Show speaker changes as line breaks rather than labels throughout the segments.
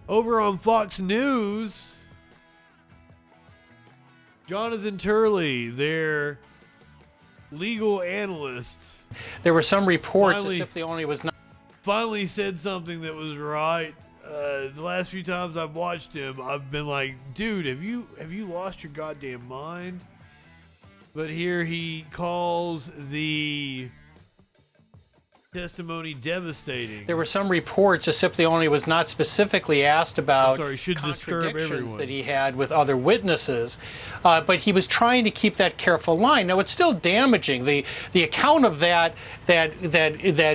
Over on Fox News, Jonathan Turley, their legal analyst,
there were some reports that Cipollone was not.
Finally said something that was right. The last few times I've watched him, I've been like, dude, have you lost your goddamn mind? But here he calls the testimony devastating.
There were some reports that Cipollone was not specifically asked about
contradictions
that he had with other witnesses, but he was trying to keep that careful line. Now, it's still damaging. The account of that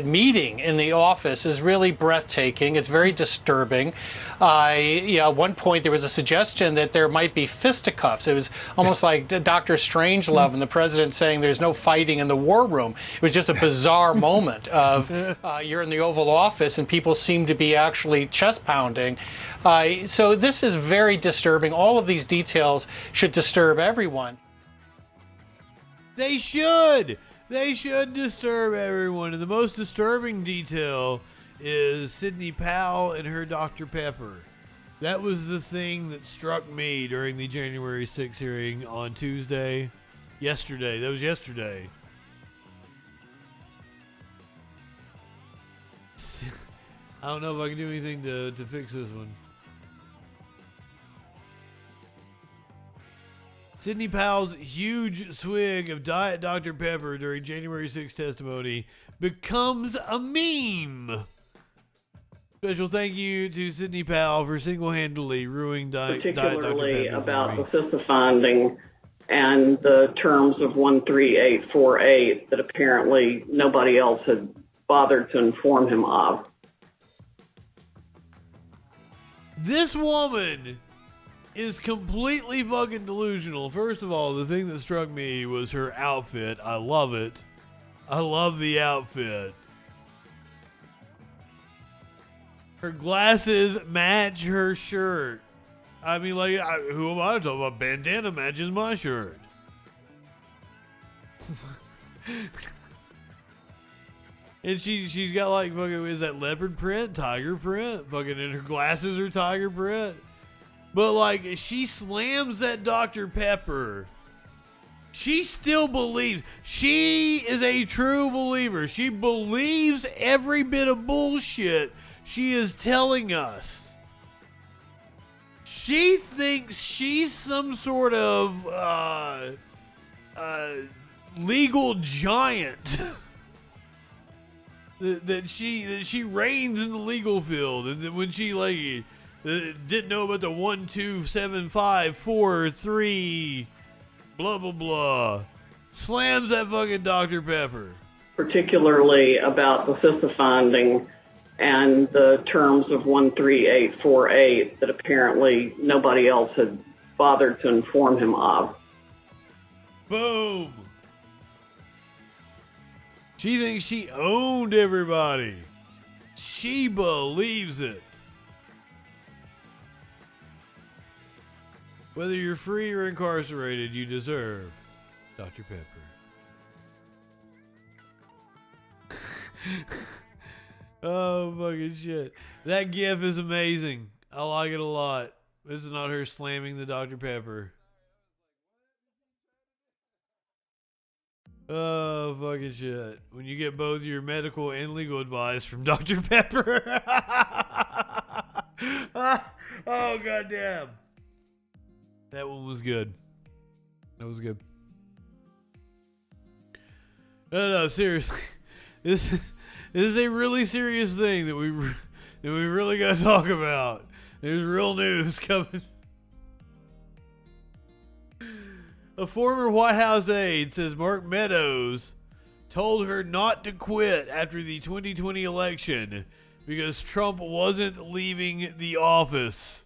meeting in the office is really breathtaking. It's very disturbing. At one point there was a suggestion that there might be fisticuffs. It was almost like Dr. Strangelove and the president saying there's no fighting in the war room. It was just a bizarre moment of you're in the Oval Office and people seem to be actually chest pounding. So this is very disturbing. All of these details should disturb everyone.
They should. They should disturb everyone. And the most disturbing detail is Sidney Powell and her Dr. Pepper. That was the thing that struck me during the January 6th hearing on Tuesday. Yesterday. That was yesterday. I don't know if I can do anything to fix this one. Sidney Powell's huge swig of Diet Dr. Pepper during January 6th testimony becomes a meme. Special thank you to Sidney Powell for single-handedly ruining Diet Dr. Pepper.
Particularly about the CISA finding and the terms of 13848 that apparently nobody else had bothered to inform him of.
This woman is completely fucking delusional. First of all, the thing that struck me was her outfit. I love it. I love the outfit. Her glasses match her shirt. I mean, like, who am I to talk about? Bandana matches my shirt. And she's got like fucking, is that leopard print, tiger print? Fucking, and her glasses are tiger print. But like, she slams that Dr. Pepper. She still believes. She is a true believer. She believes every bit of bullshit she is telling us. She thinks she's some sort of legal giant. that she reigns in the legal field, and that when she like didn't know about the 1 2 7 5 4 3 blah blah blah, slams that fucking Dr. Pepper.
Particularly about the CISA finding and the terms of 13848 that apparently nobody else had bothered to inform him of.
Boom. She thinks she owned everybody. She believes it. Whether you're free or incarcerated, you deserve Dr. Pepper. Oh, fucking shit. That gif is amazing. I like it a lot. This is not her slamming the Dr. Pepper. Oh, fucking shit. When you get both your medical and legal advice from Dr. Pepper. Oh, goddamn. That one was good. That was good. No, seriously. This is a really serious thing that we really got to talk about. There's real news coming. A former White House aide says Mark Meadows told her not to quit after the 2020 election because Trump wasn't leaving the office.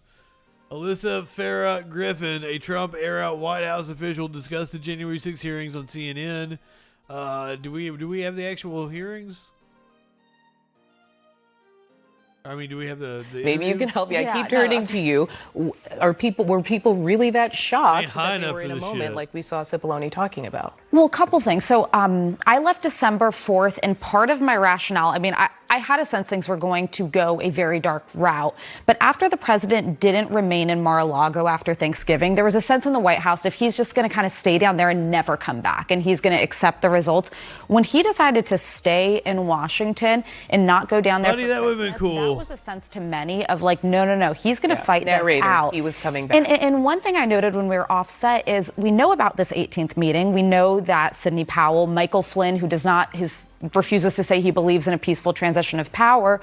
Alyssa Farah Griffin, a Trump-era White House official, discussed the January 6 hearings on CNN. Do we have the actual hearings? I mean, do we have the
Maybe
interview?
you can help me. I keep turning to you. Were people really that shocked
high
that they
enough
were in
for
a
this
moment
shit.
like we saw Cipollone talking about?
Well, a couple things. So I left December 4th, and part of my rationale, I had a sense things were going to go a very dark route. But after the president didn't remain in Mar-a-Lago after Thanksgiving, there was a sense in the White House if he's just going to kind of stay down there and never come back, and he's going to accept the results. When he decided to stay in Washington and not go down there,
that would have been cool.
That was a sense to many of like, no, he's going to fight this out.
He was coming back.
And one thing I noted when we were offset is we know about this 18th meeting. We know that Sidney Powell, Michael Flynn, who refuses to say he believes in a peaceful transition of power,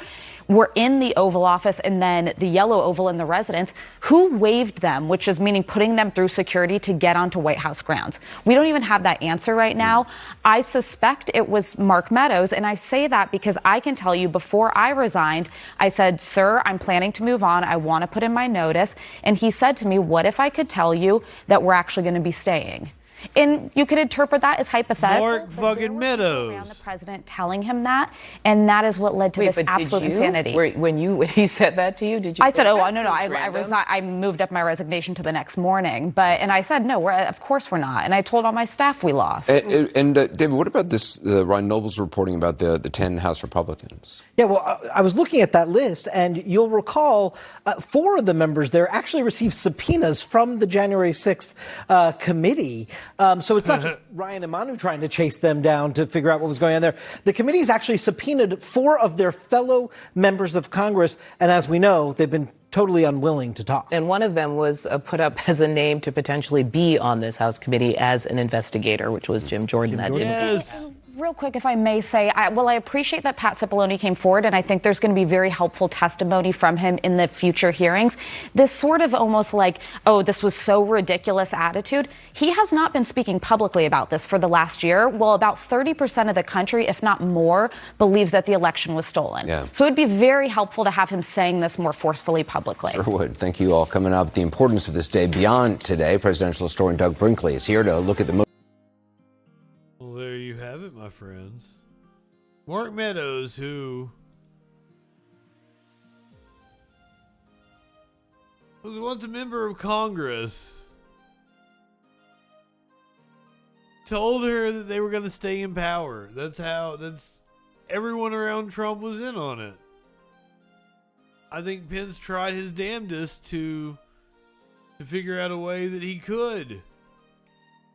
were in the Oval Office and then the Yellow Oval in the residence. Who waived them, which is meaning putting them through security to get onto White House grounds? We don't even have that answer right now. I suspect it was Mark Meadows, and I say that because I can tell you before I resigned, I said, sir, I'm planning to move on. I want to put in my notice. And he said to me, what if I could tell you that we're actually going to be staying? And you could interpret that as hypothetical.
Mark fucking Meadows.
Around the president telling him that, and that is what led to this absolute insanity.
When he said that to you, did you?
I said, no, I resigned. I moved up my resignation to the next morning, and I said, no, of course we're not. And I told all my staff we lost.
And David, what about this? Ryan Noble's reporting about the 10 House Republicans.
Yeah, well, I was looking at that list, and you'll recall 4 of the members there actually received subpoenas from the January 6th committee. So it's not just Ryan and Manu trying to chase them down to figure out what was going on there. The committee's actually subpoenaed 4 of their fellow members of Congress, and as we know, they've been totally unwilling to talk.
And one of them was put up as a name to potentially be on this House committee as an investigator, which was Jim Jordan.
Yes.
Real quick, if I may say, I appreciate that Pat Cipollone came forward, and I think there's going to be very helpful testimony from him in the future hearings. This sort of almost like, oh, this was so ridiculous attitude. He has not been speaking publicly about this for the last year. Well, about 30% of the country, if not more, believes that the election was stolen.
Yeah.
So it'd be very helpful to have him saying this more forcefully publicly.
Sure would. Thank you all. Coming up, the importance of this day beyond today. Presidential historian Doug Brinkley is here to look at the
Well, there you have it, my friends. Mark Meadows, who was once a member of Congress, told her that they were going to stay in power. That's everyone around Trump was in on it. I think Pence tried his damnedest to figure out a way that he could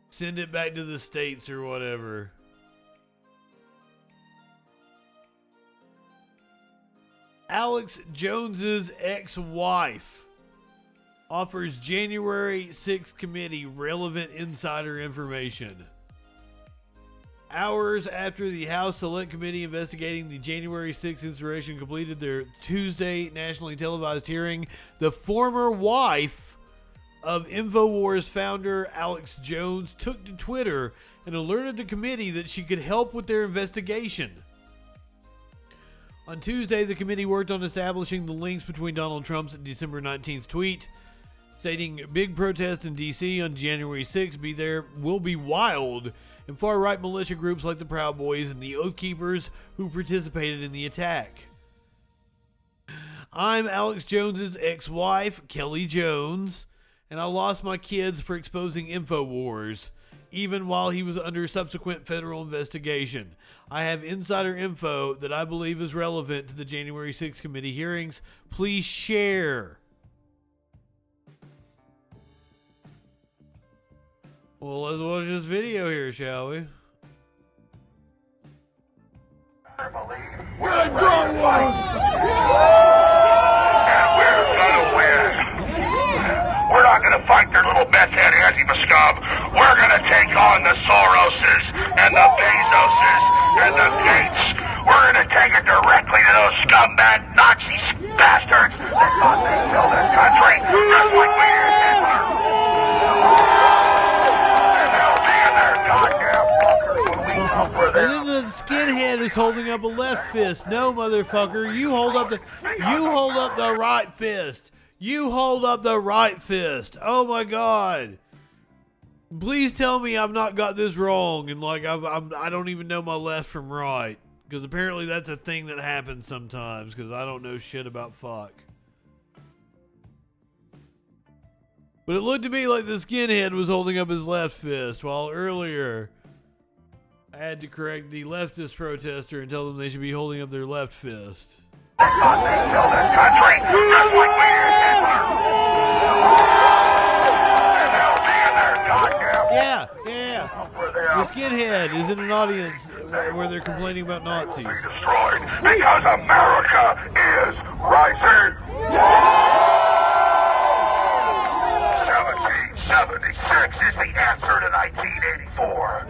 send it back to the states or whatever. Alex Jones's ex-wife offers January 6th committee relevant insider information. Hours after the House Select Committee investigating the January 6th insurrection completed their Tuesday nationally televised hearing, the former wife of InfoWars founder Alex Jones took to Twitter and alerted the committee that she could help with their investigation. On Tuesday, the committee worked on establishing the links between Donald Trump's December 19th tweet stating big protest in D.C. on January 6th will be wild, and far-right militia groups like the Proud Boys and the Oath Keepers who participated in the attack. I'm Alex Jones's ex-wife, Kelly Jones, and I lost my kids for exposing InfoWars, even while he was under subsequent federal investigation. I have insider info that I believe is relevant to the January 6th committee hearings. Please share. Well, let's watch this video here, shall we?
We're gonna win. We're not gonna fight their little meth-head Antifa scum. We're gonna take on the Soroses and the Bezoses and the Gates. We're gonna take it directly to those scumbag Nazi bastards that thought they'd kill this country, just like we did Hitler. And they'll be in their goddamn bunkers when we come for them.
And then the skinhead is holding up a left fist. No, motherfucker, you hold up the right fist. You hold up the right fist. Oh my God. Please tell me I've not got this wrong and like I don't even know my left from right, because apparently that's a thing that happens sometimes because I don't know shit about fuck. But it looked to me like the skinhead was holding up his left fist while earlier I had to correct the leftist protester and tell them they should be holding up their left fist.
Because they kill this country, just like we did Hitler. And they'll be in their goddamn...
Yeah. The skinhead is in an audience where they're complaining about Nazis.
Destroyed because America is rising. 1776 is the answer to 1984.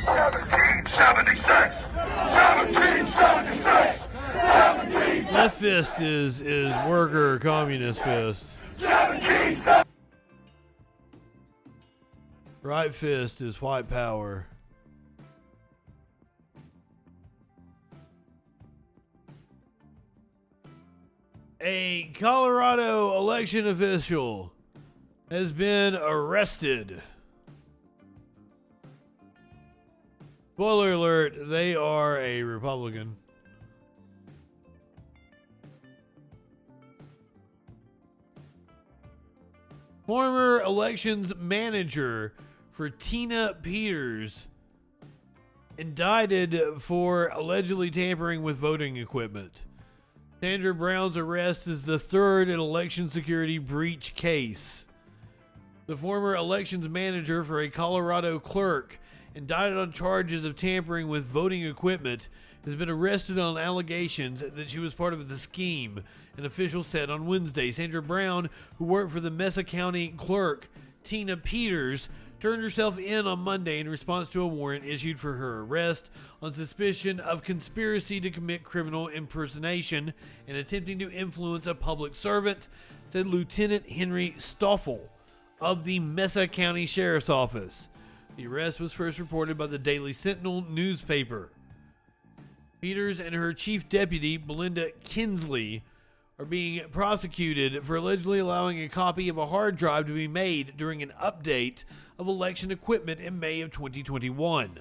1776. 1776. 1776.
Left fist is worker communist fist.
1776.
Right fist is white power. A Colorado election official has been arrested. Spoiler alert, they are a Republican. Former elections manager for Tina Peters indicted for allegedly tampering with voting equipment. Sandra Brown's arrest is the third in election security breach case. The former elections manager for a Colorado clerk indicted on charges of tampering with voting equipment has been arrested on allegations that she was part of the scheme, an official said on Wednesday. Sandra Brown, who worked for the Mesa County clerk Tina Peters, turned herself in on Monday in response to a warrant issued for her arrest on suspicion of conspiracy to commit criminal impersonation and attempting to influence a public servant, said Lieutenant Henry Stoffel of the Mesa County Sheriff's Office. The arrest was first reported by the Daily Sentinel newspaper. Peters and her chief deputy, Belinda Kinsley, are being prosecuted for allegedly allowing a copy of a hard drive to be made during an update of election equipment in May of 2021.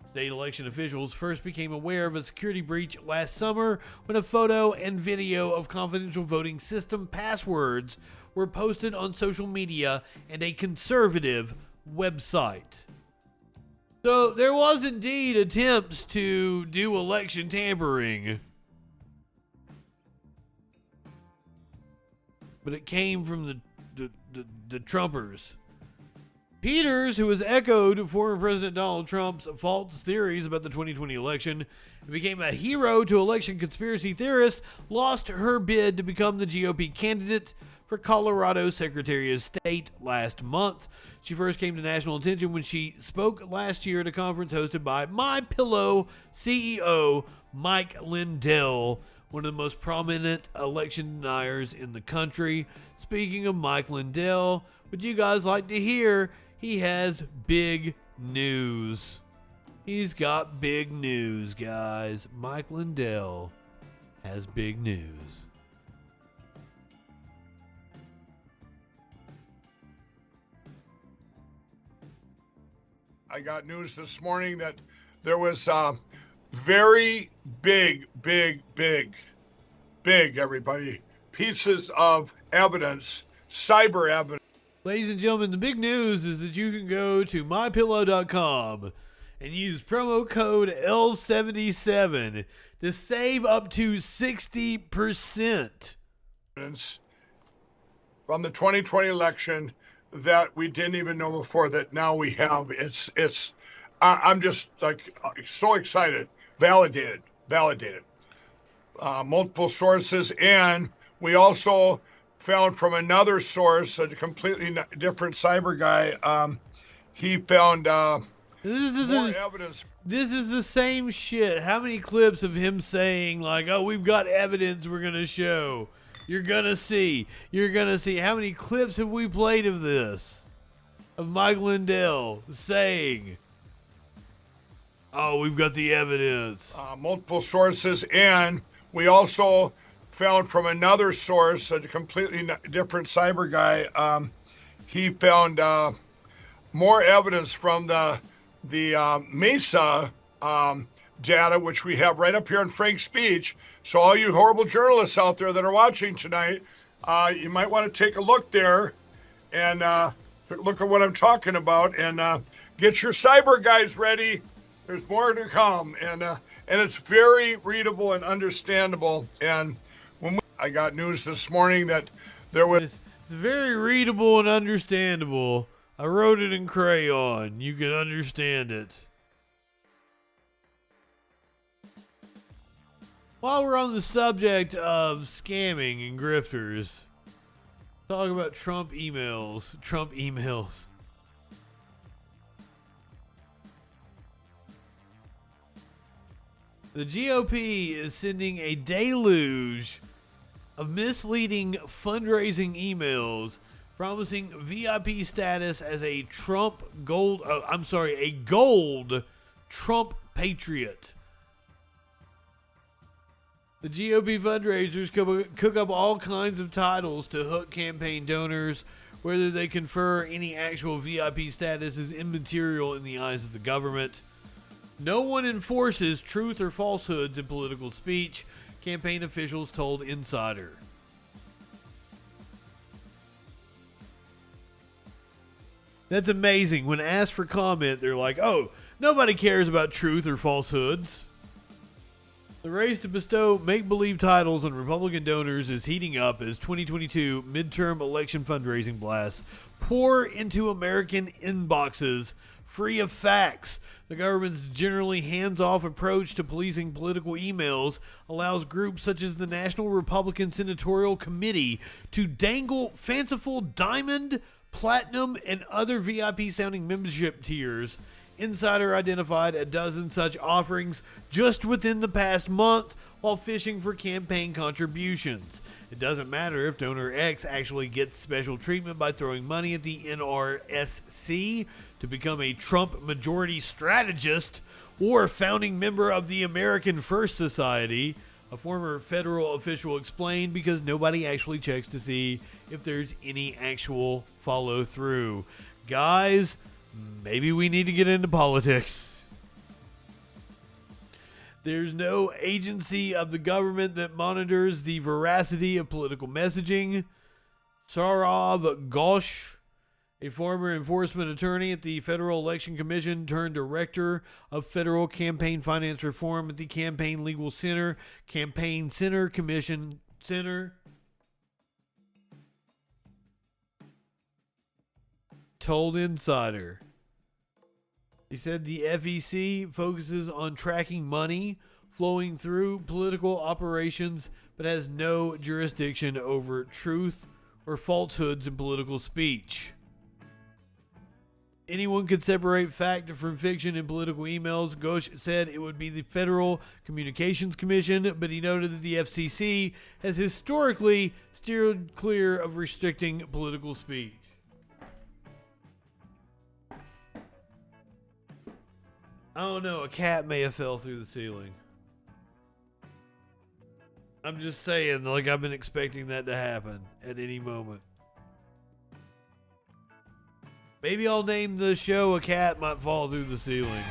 State election officials first became aware of a security breach last summer when a photo and video of confidential voting system passwords were posted on social media and a conservative website. So there was indeed attempts to do election tampering, but it came from the Trumpers. Peters, who has echoed former President Donald Trump's false theories about the 2020 election and became a hero to election conspiracy theorists, lost her bid to become the GOP candidate for Colorado Secretary of State last month. She first came to national attention when she spoke last year at a conference hosted by MyPillow CEO Mike Lindell, one of the most prominent election deniers in the country. Speaking of Mike Lindell, would you guys like to hear? He has big news. He's got big news, guys. Mike Lindell has big news.
I got news this morning that there was very big, everybody, pieces of evidence, cyber evidence.
Ladies and gentlemen, the big news is that you can go to mypillow.com and use promo code L77 to save up to 60%.
From the 2020 election that we didn't even know before that now we have. I'm just like so excited. Validated. Multiple sources, and we also found from another source, a completely different cyber guy. He found more evidence.
This is the same shit. How many clips of him saying like, "Oh, we've got evidence we're gonna show. You're gonna see. How many clips have we played of this? Of Mike Lindell saying, "Oh, we've got the evidence."
Multiple sources, and we also found from another source, a completely different cyber guy. He found more evidence from the Mesa data, which we have right up here in Frank's speech. So all you horrible journalists out there that are watching tonight, you might want to take a look there and look at what I'm talking about and get your cyber guys ready. There's more to come, and it's very readable and understandable. And I got news this morning that there was.
It's very readable and understandable. I wrote it in crayon. You can understand it. While we're on the subject of scamming and grifters, talk about Trump emails. The GOP is sending a deluge of misleading fundraising emails promising VIP status as a gold Trump patriot. The GOP fundraisers cook up all kinds of titles to hook campaign donors. Whether they confer any actual VIP status is immaterial in the eyes of the government. No one enforces truth or falsehoods in political speech, campaign officials told Insider. That's amazing. When asked for comment, they're like, oh, nobody cares about truth or falsehoods. The race to bestow make-believe titles on Republican donors is heating up as 2022 midterm election fundraising blasts pour into American inboxes free of facts. The government's generally hands-off approach to policing political emails allows groups such as the National Republican Senatorial Committee to dangle fanciful diamond, platinum, and other VIP-sounding membership tiers. Insider identified a dozen such offerings just within the past month while fishing for campaign contributions. It doesn't matter if donor X actually gets special treatment by throwing money at the NRSC to become a Trump majority strategist or founding member of the American First Society, a former federal official explained, because nobody actually checks to see if there's any actual follow-through. Guys, maybe we need to get into politics. There's no agency of the government that monitors the veracity of political messaging. Saurav Ghosh, a former enforcement attorney at the Federal Election Commission turned director of federal campaign finance reform at the Campaign Legal Center, Campaign Center Commission Center, told Insider. He said the FEC focuses on tracking money flowing through political operations, but has no jurisdiction over truth or falsehoods in political speech. Anyone could separate fact from fiction in political emails. Ghosh said it would be the Federal Communications Commission, but he noted that the FCC has historically steered clear of restricting political speech. I don't know, a cat may have fell through the ceiling. I'm just saying, like, I've been expecting that to happen at any moment. Maybe I'll name the show A Cat Might Fall Through the Ceiling.